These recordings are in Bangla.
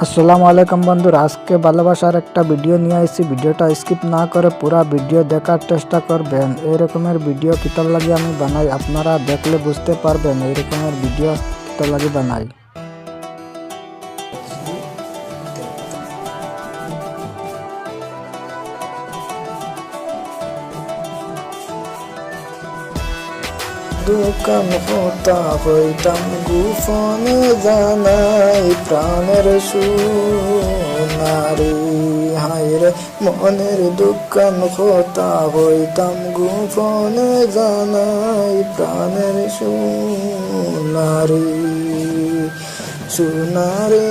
আসসালামু আলাইকুম বন্ধুরা, আজকে ভালোবাসার একটা ভিডিও নিয়ে আসছি। ভিডিওটা স্কিপ না করে পুরো ভিডিও দেখার চেষ্টা করবেন। এই রকমের ভিডিও কিতার লাগে আমি বানাই, আপনারা দেখলে বুঝতে পারবেন এই রকমের ভিডিও কিতার লাগে বানাই। দোকান হতা হইতাম গোপনে জানাই প্রাণের সোনারি, হায়রে মনের দোকান হতা হইতাম গোপনে জানাই প্রাণের সোনারি। সোনারে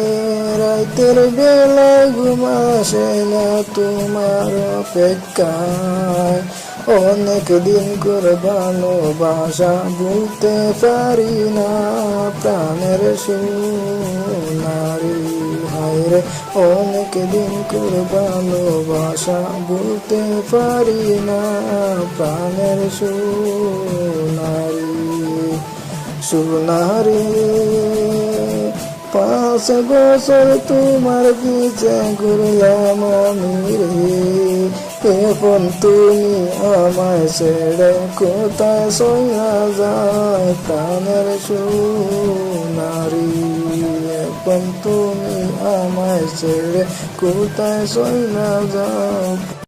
রাতের বেলা ঘুমাসে না তোমার অপেক্ষায়, অনেক দিন করে ভালোবাসা ভুলতে পারি না প্রাণের সোনারি, হায়রে অনেক দিন করে ভালোবাসা ভুলতে পারি না প্রাণের সোনারি। সোনারি 5 বছর তোমার পিছে ঘুরলাম আমি রে, এখন তুমি আমায় ছেড়ে কোথায় সইয়া যায় প্রাণের সোনারি, এখন তুমি আমায় ছেড়ে কোথায় সইয়া যাও।